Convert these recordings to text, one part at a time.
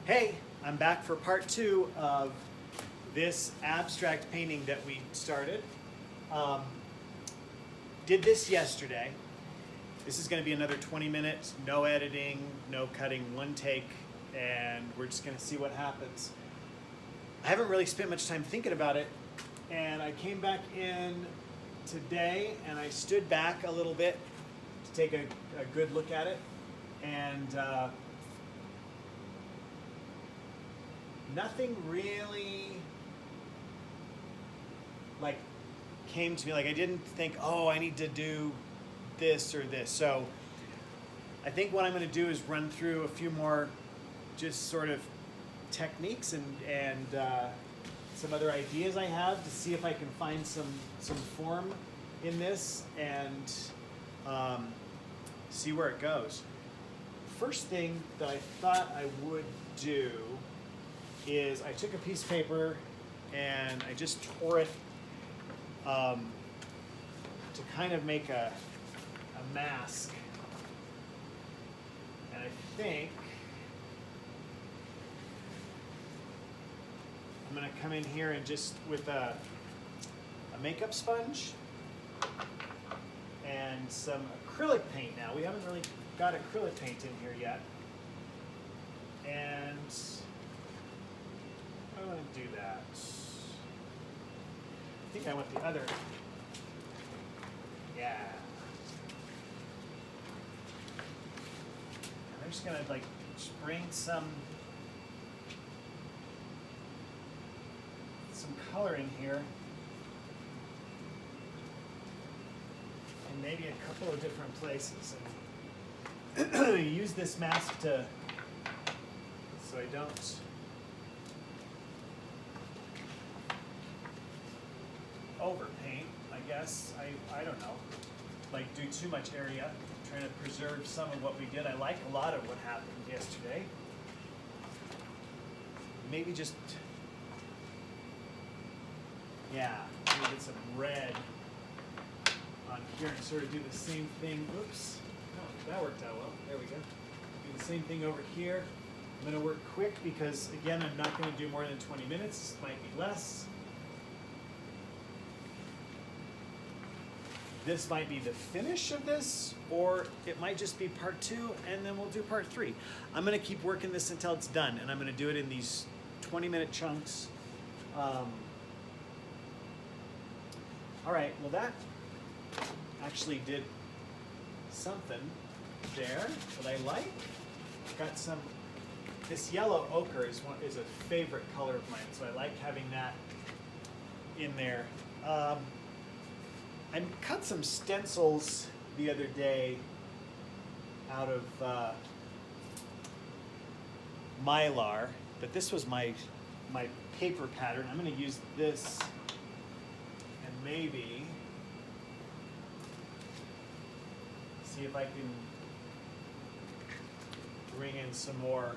Hey, I'm back for part 2 of this abstract painting that we started. Did this yesterday. This is going to be another 20 minutes, no editing, no cutting, one take, and we're just going to see what happens. I haven't really spent much time thinking about it, and I came back in today and I stood back a little bit to take a good look at it, and nothing really came to me. I didn't think, oh, I need to do this or this. So I think what I'm going to do is run through a few more just sort of techniques and some other ideas I have to see if I can find some form in this and see where it goes. First thing that I thought I would do is I took a piece of paper and I just tore it to kind of make a mask. And I think I'm going to come in here and just with a makeup sponge and some acrylic paint. Now, we haven't really got acrylic paint in here yet. And I want to do that. I think I want the other. Yeah. I'm just gonna spring some color in here, and maybe a couple of different places, and use this mask so I don't overpaint, I guess. I don't know, do too much area. I'm trying to preserve some of what we did. I like a lot of what happened yesterday. Maybe just, maybe get some red on here and sort of do the same thing. Oops, oh, that worked out well. There we go. Do the same thing over here. I'm going to work quick because, again, I'm not going to do more than 20 minutes. This might be less. This might be the finish of this, or it might just be part 2, and then we'll do part 3. I'm going to keep working this until it's done, and I'm going to do it in these 20-minute chunks. All right, well, that actually did something there that I like. Got some. This yellow ochre is a favorite color of mine, so I like having that in there. I cut some stencils the other day out of Mylar, but this was my paper pattern. I'm going to use this and maybe see if I can bring in some more.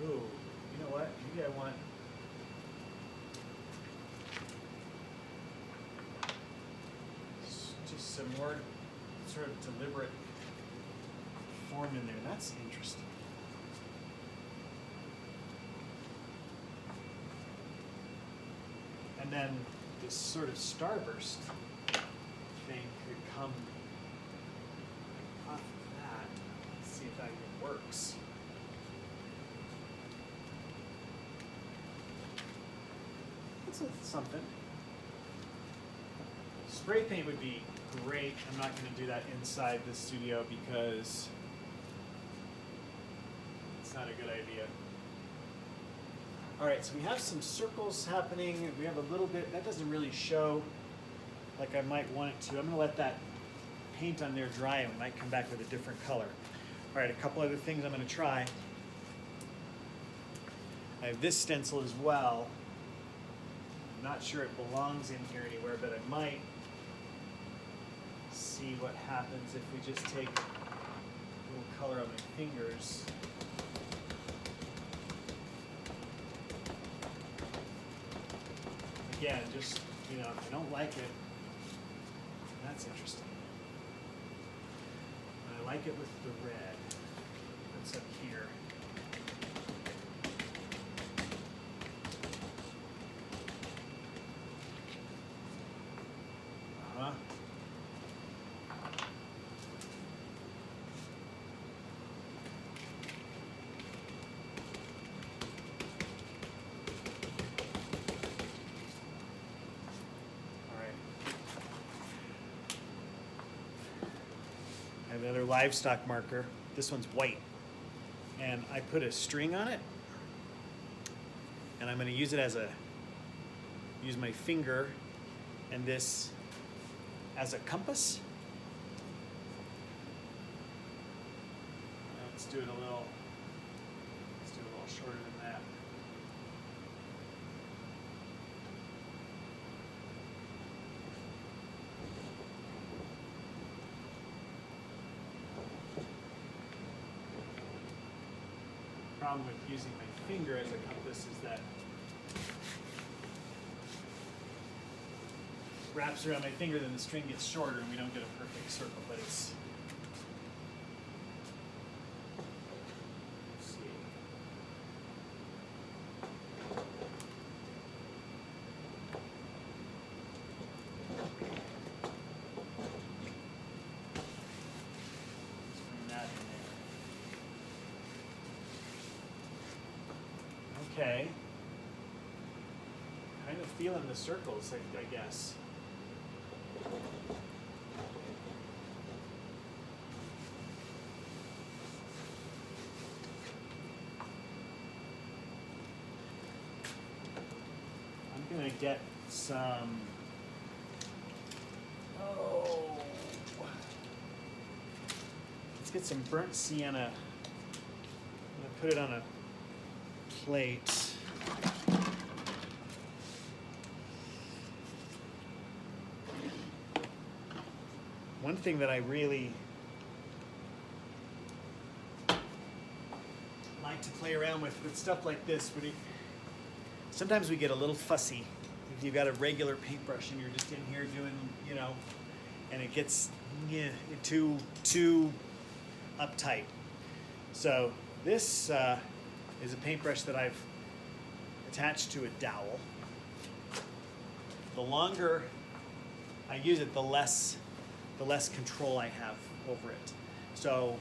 Ooh, you know what? Maybe I want just some more sort of deliberate form in there. That's interesting. And then this sort of starburst thing could come off of that. Let's see if that even works. That's something. Spray paint would be great. I'm not going to do that inside the studio because it's not a good idea. All right, so we have some circles happening. We have a little bit, that doesn't really show like I might want it to. I'm going to let that paint on there dry and we might come back with a different color. All right, a couple other things I'm going to try. I have this stencil as well. I'm not sure it belongs in here anywhere, but I might see what happens if we just take a little color on my fingers. Again, just, if I don't like it, that's interesting. I like it with the red. That's up here. another livestock marker. This one's white. And I put a string on it. And I'm going to use it use my finger and this as a compass. Let's do it a little shorter than that. The problem with using my finger as a compass is that it wraps around my finger, then the string gets shorter and we don't get a perfect circle, but it's okay. Kind of feeling the circles, I guess. I'm gonna get some, let's get some burnt sienna. I'm gonna put it on a plate. One thing that I really like to play around with stuff like this, sometimes we get a little fussy. If you've got a regular paintbrush and you're just in here doing, and it gets too uptight. So this is a paintbrush that I've attached to a dowel. The longer I use it, the less control I have over it. So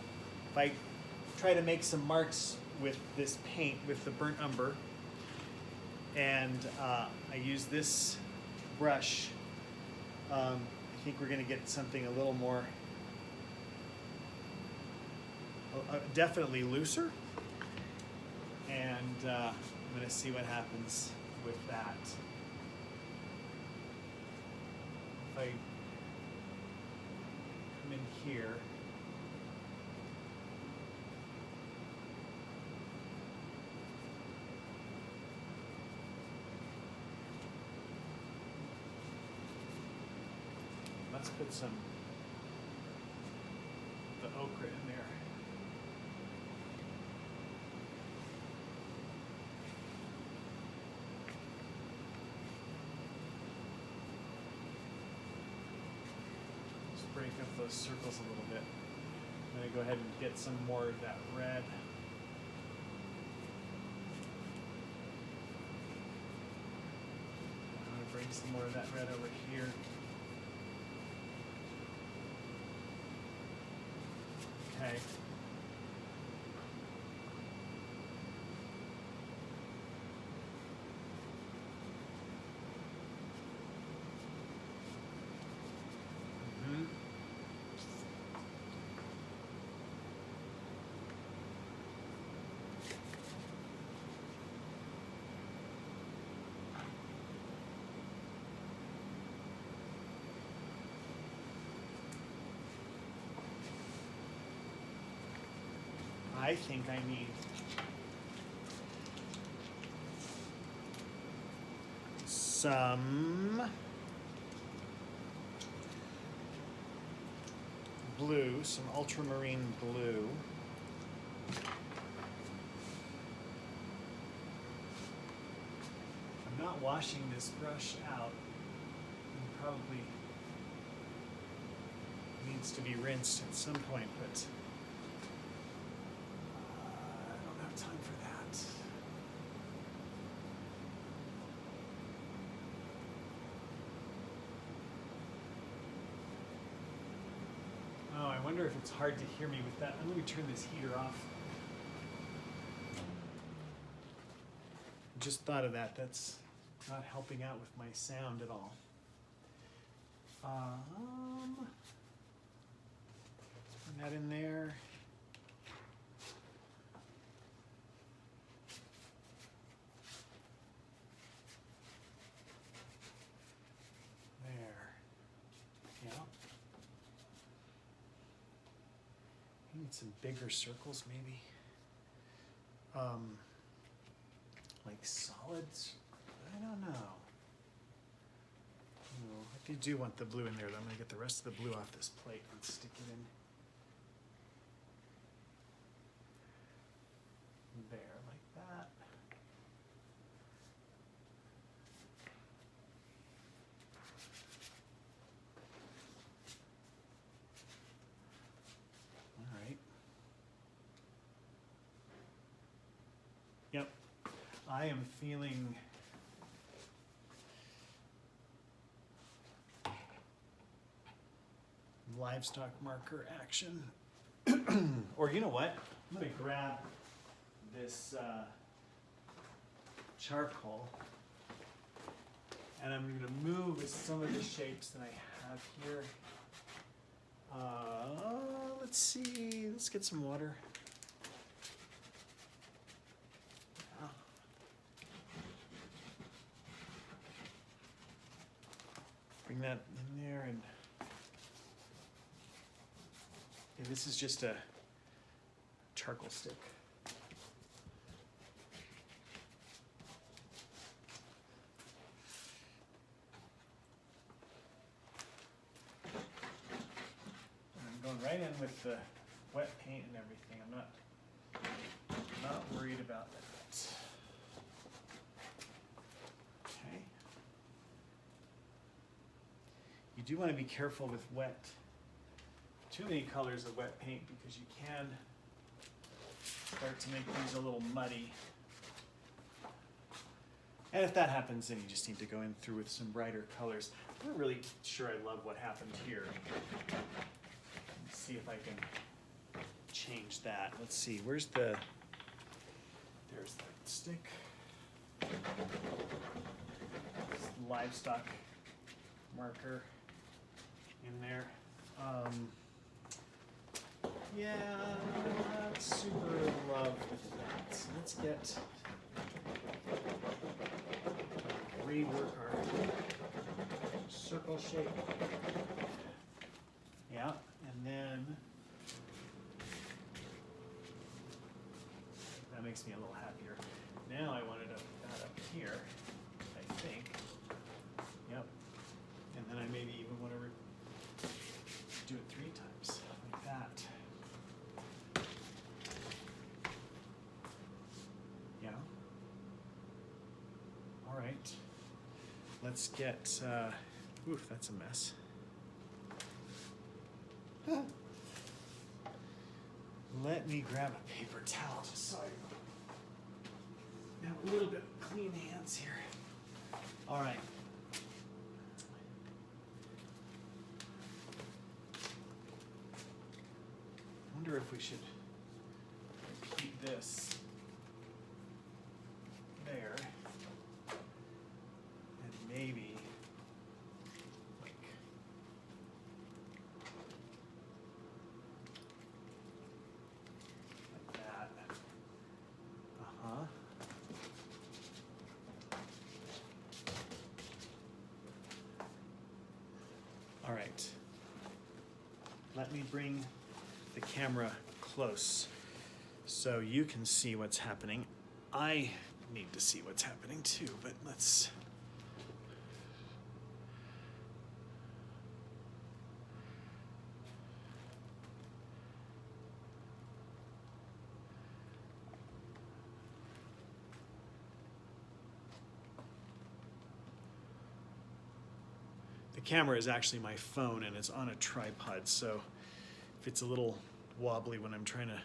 if I try to make some marks with this paint, with the burnt umber, and I use this brush, I think we're going to get something a little more, definitely looser. And I'm going to see what happens with that. If I come in here, let's put the ochre in there. Break up those circles a little bit. I'm going to go ahead and get some more of that red. I'm going to bring some more of that red over here. Okay. I think I need some blue, some ultramarine blue. I'm not washing this brush out. It probably needs to be rinsed at some point, but time for that. Oh, I wonder if it's hard to hear me with that. Let me turn this heater off. Just thought of that. That's not helping out with my sound at all. For that in there. There. Yeah. You need some bigger circles, maybe. Like solids. I don't know. If you do want the blue in there, then I'm going to get the rest of the blue off this plate and stick it in there like that. All right. Yep. I am feeling livestock marker action. Or you know what? I'm going to grab this charcoal and I'm going to move some of the shapes that I have here. Let's see. Let's get some water. Bring that in there and this is just a charcoal stick. I'm going right in with the wet paint and everything. I'm not worried about that. Okay. You do want to be careful with too many colors of wet paint because you can start to make these a little muddy. And if that happens, then you just need to go in through with some brighter colors. I'm not really sure I love what happened here. Let's see if I can change that. Let's see, there's the stick. Livestock marker in there. Yeah, not super in love with that. So let's rework our circle shape. Yeah, and then that makes me a little happier. Now I wanted that up here, I think. Yep. And then I maybe even want to do it 3 times, like that. Yeah. All right. Let's get, oof, that's a mess. Let me grab a paper towel just so I have a little bit clean hands here. All right. I wonder if we should repeat this there and maybe like that. All right. Let me bring the camera close so you can see what's happening. I need to see what's happening too, but let's. The camera is actually my phone and it's on a tripod, so if it's a little wobbly when I'm trying to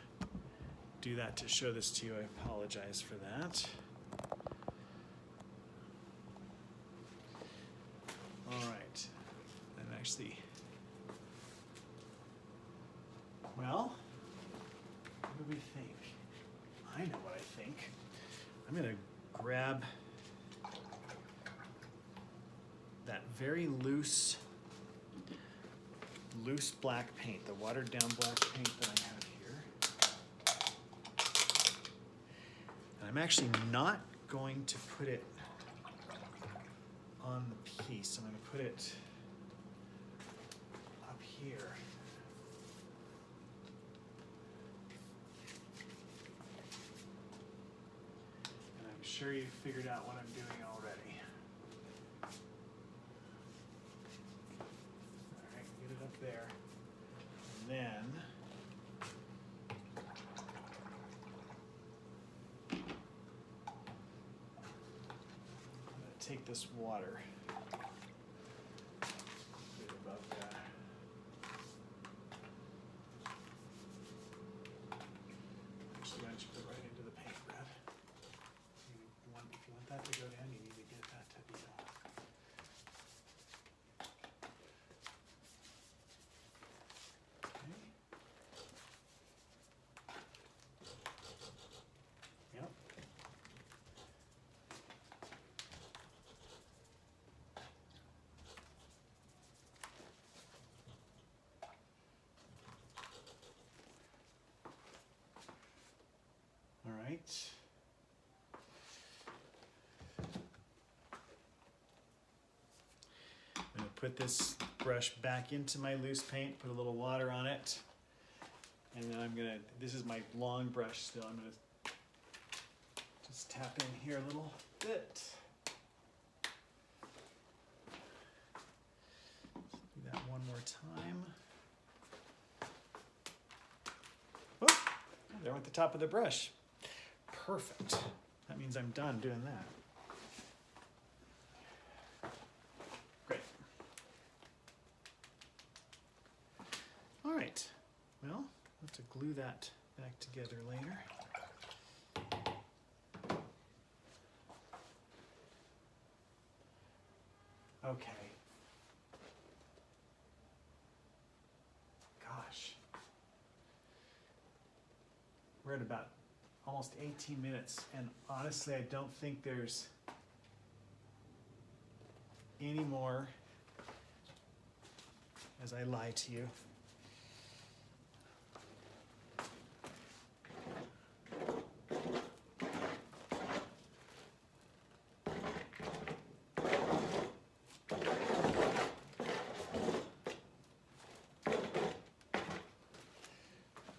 do that to show this to you, I apologize for that. All right, and actually, well, what do we think? I know what I think. I'm gonna grab that very loose loose black paint, the watered down black paint that I have here. And I'm actually not going to put it on the piece. I'm going to put it up here. And I'm sure you've figured out what I'm doing already. All right, get it up there. And then take this water, put it above that. Actually, why don't you put it right into the paint, Brad? If you want that to go down, you need to get that to be done. Okay. Yep. All right. I'm going to put this brush back into my loose paint, put a little water on it, and then I'm going to, this is my long brush still, I'm going to just tap in here a little bit. Do that one more time. Oh, there went the top of the brush. Perfect. That means I'm done doing that. Great. All right. Well, I'll have to glue that back together later. Okay. Gosh. We're at about almost 18 minutes, and honestly, I don't think there's any more as I lie to you.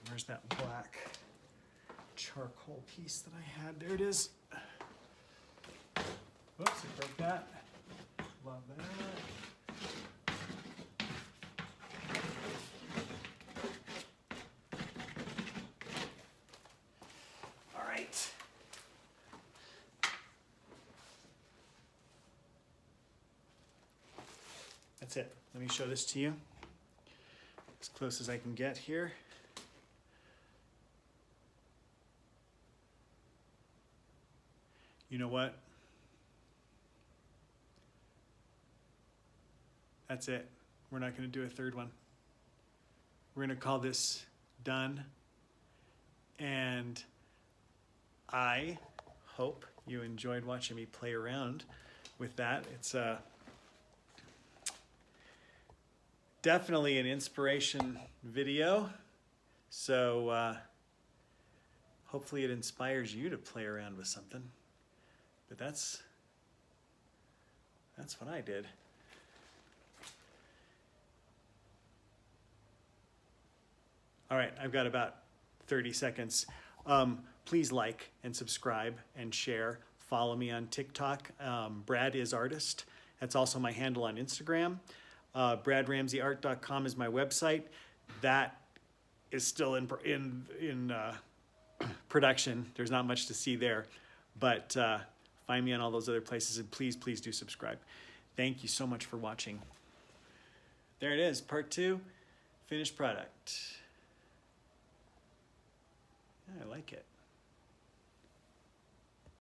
Where's that black charcoal piece that I had? There it is. Whoops, I broke that. Love that. All right. That's it. Let me show this to you as close as I can get here. You know what? That's it. We're not going to do a third one. We're going to call this done. And I hope you enjoyed watching me play around with that. It's definitely an inspiration video. So hopefully it inspires you to play around with something. But that's what I did. All right, I've got about 30 seconds. Please like and subscribe and share. Follow me on TikTok, bradisartist. That's also my handle on Instagram. bradramseyart.com is my website. That is still in production. There's not much to see there, but find me on all those other places, and please do subscribe. Thank you so much for watching. There it is, part 2, finished product. I like it.